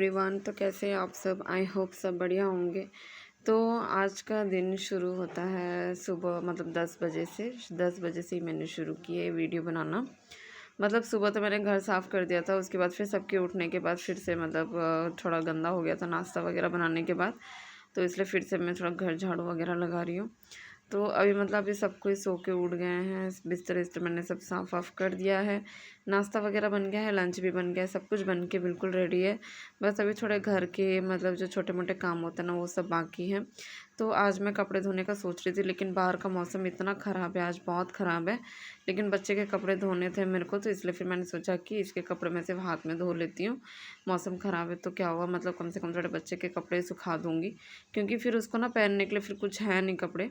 Everyone. तो कैसे हैं आप सब? आई होप सब बढ़िया होंगे। तो आज का दिन शुरू होता है सुबह, मतलब 10 बजे से। 10 बजे से ही मैंने शुरू की है वीडियो बनाना। मतलब सुबह तो मैंने घर साफ़ कर दिया था, उसके बाद फिर सबके उठने के बाद फिर से मतलब थोड़ा गंदा हो गया था नाश्ता वगैरह बनाने के बाद, तो इसलिए फिर से मैं थोड़ा घर झाड़ू वगैरह लगा रही हूँ। तो अभी मतलब अभी सब कोई सो के उठ गए हैं, बिस्तर विस्तर मैंने सब साफ़ वाफ़ कर दिया है, नाश्ता वगैरह बन गया है, लंच भी बन गया है, सब कुछ बन के बिल्कुल रेडी है। बस अभी थोड़े घर के मतलब जो छोटे मोटे काम होते हैं ना, वो सब बाकी हैं। तो आज मैं कपड़े धोने का सोच रही थी, लेकिन बाहर का मौसम इतना ख़राब है, आज बहुत ख़राब है। लेकिन बच्चे के कपड़े धोने थे मेरे को, तो इसलिए फिर मैंने सोचा कि इसके कपड़े मैं सिर्फ हाथ में धो लेती हूँ। मौसम ख़राब है तो क्या हुआ, मतलब कम से कम थोड़े बच्चे के कपड़े सुखा दूँगी, क्योंकि फिर उसको ना पहनने के लिए फिर कुछ है नहीं कपड़े।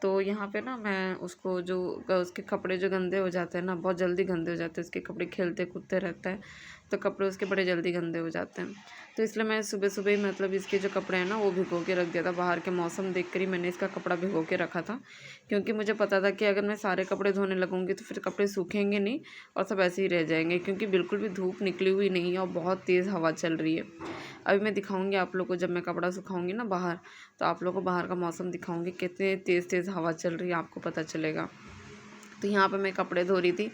तो यहाँ पे ना मैं उसको जो उसके कपड़े जो गंदे हो जाते हैं ना, बहुत जल्दी गंदे हो जाते हैं उसके कपड़े, खेलते कूदते रहता है तो कपड़े उसके बड़े जल्दी गंदे हो जाते हैं। तो इसलिए मैं सुबह सुबह ही मतलब इसके जो कपड़े हैं ना वो भिगो के रख दिया था। बाहर के मौसम देख कर ही मैंने इसका कपड़ा भिगो के रखा था, क्योंकि मुझे पता था कि अगर मैं सारे कपड़े धोने लगूँगी तो फिर कपड़े सूखेंगे नहीं और सब ऐसे ही रह जाएंगे, क्योंकि बिल्कुल भी धूप निकली हुई नहीं है और बहुत तेज़ हवा चल रही है। अभी मैं दिखाऊंगी आप लोग को, जब मैं कपड़ा सुखाऊंगी ना बाहर, तो आप लोग को बाहर का मौसम दिखाऊंगी, कितने तेज़ तेज़ हवा चल रही है आपको पता चलेगा। तो यहाँ पे मैं कपड़े धो रही थी,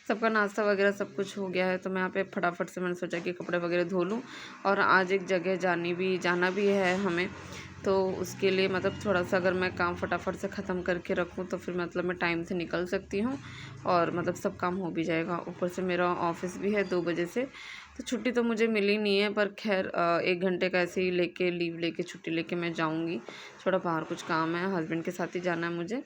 सबका नाश्ता वगैरह सब कुछ हो गया है, तो मैं यहाँ पे फटाफट से मैंने सोचा कि कपड़े वगैरह धो लूँ। और आज एक जगह जाना भी है हमें, तो उसके लिए मतलब थोड़ा सा अगर मैं काम फटाफट से ख़त्म करके रखूँ तो फिर मतलब मैं टाइम से निकल सकती हूँ और मतलब सब काम हो भी जाएगा। ऊपर से मेरा ऑफिस भी है 2 बजे से, तो छुट्टी तो मुझे मिली नहीं है, पर खैर 1 घंटे का ऐसे ही लेके लीव लेके छुट्टी लेके मैं जाऊँगी। थोड़ा बाहर कुछ काम है, हस्बैंड के साथ ही जाना है मुझे,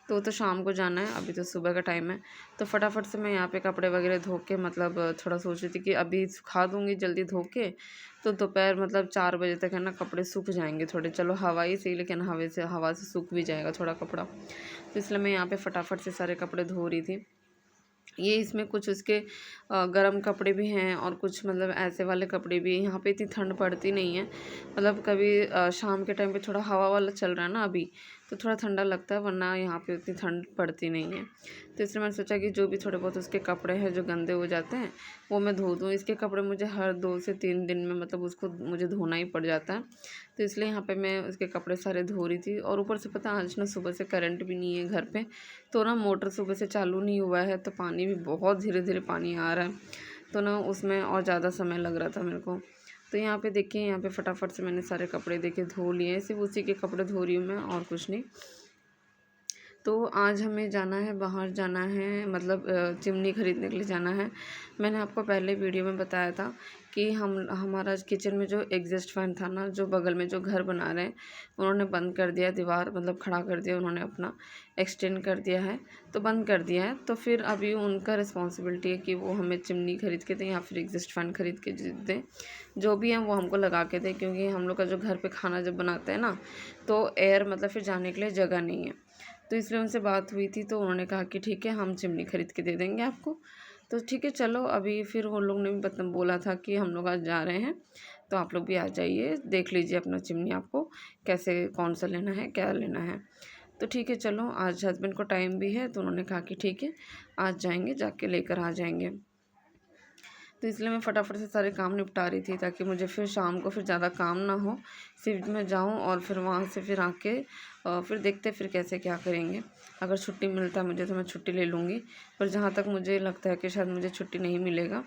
तो वो तो शाम को जाना है, अभी तो सुबह का टाइम है। तो फटाफट से मैं यहाँ पे कपड़े वगैरह धो के मतलब थोड़ा सोच रही थी कि अभी सुखा दूँगी जल्दी धो के, तो दोपहर मतलब 4 बजे तक है ना कपड़े सूख जाएंगे थोड़े। चलो हवा ही सही, लेकिन हवा से सूख भी जाएगा थोड़ा कपड़ा। तो इसलिए मैं यहाँ पे फटाफट से सारे कपड़े धो रही थी। ये इसमें कुछ उसके गर्म कपड़े भी हैं और कुछ मतलब ऐसे वाले कपड़े भी हैं। यहाँ पे इतनी ठंड पड़ती नहीं है, मतलब कभी शाम के टाइम पे थोड़ा हवा वाला चल रहा है ना अभी, तो थोड़ा ठंडा लगता है, वरना यहाँ पे उतनी ठंड पड़ती नहीं है। तो इसलिए मैंने सोचा कि जो भी थोड़े बहुत उसके कपड़े हैं जो गंदे हो जाते हैं वो मैं धो दूँ। इसके कपड़े मुझे हर 2 से 3 दिन में मतलब उसको मुझे धोना ही पड़ जाता है, तो इसलिए यहाँ पे मैं उसके कपड़े सारे धो रही थी। और ऊपर से पता आज ना सुबह से करंट भी नहीं है घर पे, तो ना मोटर सुबह से चालू नहीं हुआ है, तो पानी भी बहुत धीरे धीरे पानी आ रहा है, तो ना उसमें और ज़्यादा समय लग रहा था मेरे को। तो यहाँ पे देखिए, यहाँ पे फटाफट से मैंने सारे कपड़े देखे धो लिए, सिर्फ उसी के कपड़े धो रही हूँ मैं और कुछ नहीं। तो आज हमें जाना है, बाहर जाना है, मतलब चिमनी ख़रीदने के लिए जाना है। मैंने आपको पहले वीडियो में बताया था कि हमारा किचन में जो एग्जॉस्ट फैन था ना, जो बगल में जो घर बना रहे हैं उन्होंने बंद कर दिया, दीवार मतलब खड़ा कर दिया उन्होंने, अपना एक्सटेंड कर दिया है, तो बंद कर दिया है। तो फिर अभी उनका रिस्पॉन्सिबिलिटी है कि वो हमें चिमनी ख़रीद के दें या फिर एग्जॉस्ट फैन ख़रीद के दें, जो भी है वो हमको लगा के दें, क्योंकि हम लोग का जो घर पर खाना जब बनाते हैं ना, तो एयर मतलब फिर जाने के लिए जगह नहीं है। तो इसलिए उनसे बात हुई थी, तो उन्होंने कहा कि ठीक है हम चिमनी ख़रीद के दे देंगे आपको। तो ठीक है चलो, अभी फिर उन लोग ने भी बोला था कि हम लोग आज जा रहे हैं, तो आप लोग भी आ जाइए, देख लीजिए अपना चिमनी आपको कैसे कौन सा लेना है, क्या लेना है। तो ठीक है चलो, आज हस्बैंड को टाइम भी है, तो उन्होंने कहा कि ठीक है आज जाएंगे, जाके लेकर आ जाएंगे। तो इसलिए मैं फटाफट से सारे काम निपटा रही थी, ताकि मुझे फिर शाम को फिर ज़्यादा काम ना हो, सिर्फ मैं जाऊं और फिर वहाँ से फिर आके फिर देखते फिर कैसे क्या करेंगे। अगर छुट्टी मिलता है मुझे तो मैं छुट्टी ले लूँगी, पर जहाँ तक मुझे लगता है कि शायद मुझे छुट्टी नहीं मिलेगा,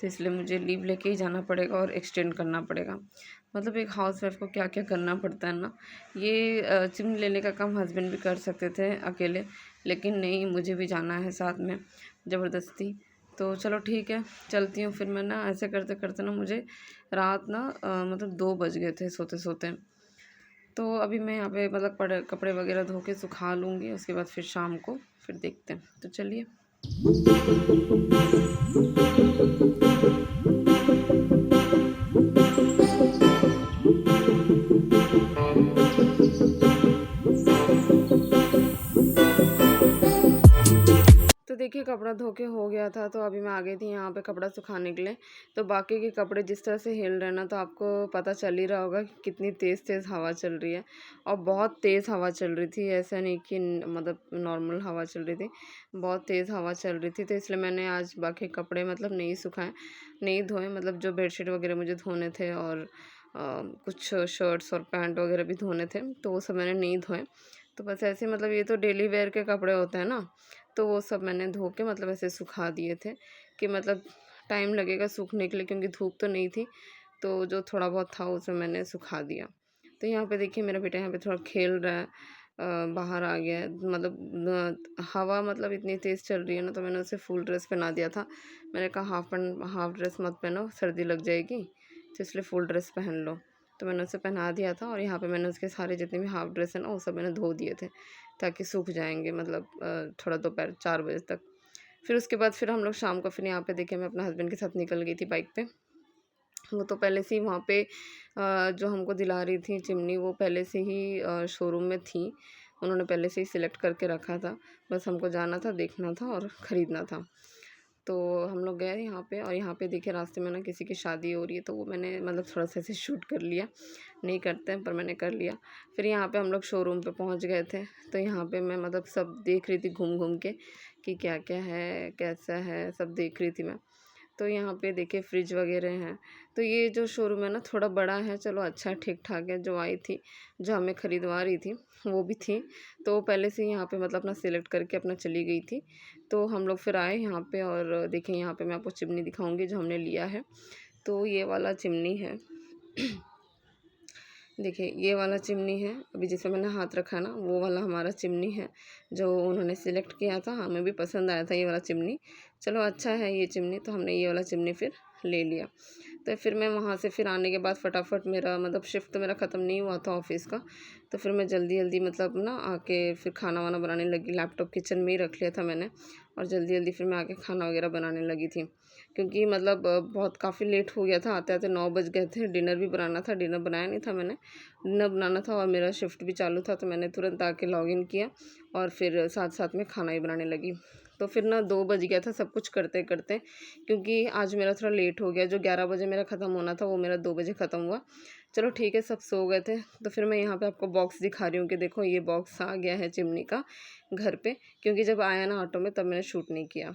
तो इसलिए मुझे लीव लेके ही जाना पड़ेगा और एक्सटेंड करना पड़ेगा। मतलब एक हाउसवाइफ को क्या क्या करना पड़ता है ना। ये चिमनी लेने का काम हस्बैंड भी कर सकते थे अकेले, लेकिन नहीं, मुझे भी जाना है साथ में ज़बरदस्ती। तो चलो ठीक है, चलती हूँ फिर मैं ना। ऐसे करते करते ना मुझे रात ना मतलब 2 बज गए थे सोते सोते। तो अभी मैं यहाँ पे मतलब कपड़े वगैरह धो के सुखा लूँगी, उसके बाद फिर शाम को फिर देखते हैं। तो चलिए। तो देखिए कपड़ा धो के हो गया था, तो अभी मैं आ गई थी यहाँ पे कपड़ा सुखाने के लिए। तो बाकी के कपड़े जिस तरह से हिल रहे हैं ना, तो आपको पता चल ही रहा होगा कि कितनी तेज़-तेज़ हवा चल रही है और बहुत तेज़ हवा चल रही थी। ऐसा नहीं कि मतलब नॉर्मल हवा चल रही थी, बहुत तेज़ हवा चल रही थी। तो इसलिए मैंने आज बाकी कपड़े मतलब नहीं सुखाए, नहीं धोए, मतलब जो बेडशीट वगैरह मुझे धोने थे और कुछ शर्ट्स और पैंट वगैरह भी धोने थे, तो वो सब मैंने नहीं धोए। तो बस ऐसे मतलब ये तो डेली वेयर के कपड़े होते हैं ना, तो वो सब मैंने धो के मतलब ऐसे सुखा दिए थे कि मतलब टाइम लगेगा सूखने के लिए, क्योंकि धूप तो नहीं थी, तो जो थोड़ा बहुत था उसमें मैंने सुखा दिया। तो यहाँ पे देखिए मेरा बेटा यहाँ पे थोड़ा खेल रहा है, बाहर आ गया है, मतलब हवा मतलब इतनी तेज़ चल रही है ना, तो मैंने उसे फुल ड्रेस पहना दिया था। मैंने कहा हाफ ड्रेस मत पहनो, सर्दी लग जाएगी, तो इसलिए फुल ड्रेस पहन लो। तो मैंने उसे पहना दिया था और यहाँ पे मैंने उसके सारे जितने भी हाफ ड्रेस हैं ना, वो सब मैंने धो दिए थे ताकि सूख जाएंगे, मतलब थोड़ा दोपहर 4 बजे तक। फिर उसके बाद फिर हम लोग शाम को फिर यहाँ पे देखिए मैं अपने हस्बैंड के साथ निकल गई थी बाइक पे। वो तो पहले से ही वहाँ पे जो हमको दिला रही थी चिमनी, वो पहले से ही शोरूम में थी। उन्होंने पहले से ही सिलेक्ट करके रखा था, बस हमको जाना था, देखना था और ख़रीदना था। तो हम लोग गए यहाँ पे और यहाँ पे देखिए रास्ते में ना किसी की शादी हो रही है, तो वो मैंने मतलब थोड़ा-सा ऐसे शूट कर लिया। नहीं करते हैं पर मैंने कर लिया। फिर यहाँ पे हम लोग शोरूम पे पहुँच गए थे, तो यहाँ पे मैं मतलब सब देख रही थी घूम-घूम के कि क्या-क्या है, कैसा है, सब देख रही थी मैं। तो यहाँ पे देखिए फ्रिज वगैरह हैं। तो ये जो शोरूम है ना थोड़ा बड़ा है, चलो अच्छा ठीक-ठाक है। जो आई थी, जो हमें खरीदवा रही थी, वो भी थी। तो वो पहले से ही यहाँ पे मतलब अपना सेलेक्ट करके अपना चली गई थी। तो हम लोग फिर आए यहाँ पे और देखिए यहाँ पे मैं आपको चिमनी दिखाऊँगी जो हमने लिया है। तो ये वाला चिमनी है। देखिए ये वाला चिमनी है, अभी जिसमें मैंने हाथ रखा है ना, वो वाला हमारा चिमनी है, जो उन्होंने सिलेक्ट किया था। हमें भी पसंद आया था ये वाला चिमनी। चलो अच्छा है ये चिमनी, तो हमने ये वाला चिमनी फिर ले लिया। तो फिर मैं वहाँ से फिर आने के बाद फटाफट मेरा मतलब शिफ्ट तो मेरा ख़त्म नहीं हुआ था ऑफ़िस का, तो फिर मैं जल्दी-जल्दी मतलब ना आके फिर खाना-वाना बनाने लगी। लैपटॉप किचन में ही रख लिया था मैंने और जल्दी-जल्दी फिर मैं आके खाना वगैरह बनाने लगी थी। क्योंकि मतलब बहुत काफ़ी लेट हो गया था, आते-आते 9 बज गए थे। डिनर भी बनाना था, डिनर बनाया नहीं था मैंने। डिनर बनाना था और मेरा शिफ्ट भी चालू था, तो मैंने तुरंत आके लॉगिन किया और फिर साथ-साथ में खाना ही बनाने लगी। तो फिर ना 2 बज गया था सब कुछ करते-करते, क्योंकि आज मेरा थोड़ा लेट हो गया। जो 11 बजे मेरा ख़त्म होना था, वो मेरा 2 बजे ख़त्म हुआ। चलो ठीक है, सब सो गए थे। तो फिर मैं यहाँ पे आपको बॉक्स दिखा रही हूँ कि देखो ये बॉक्स आ गया है चिमनी का घर पे, क्योंकि जब आया ना ऑटो में तब मैंने शूट नहीं किया।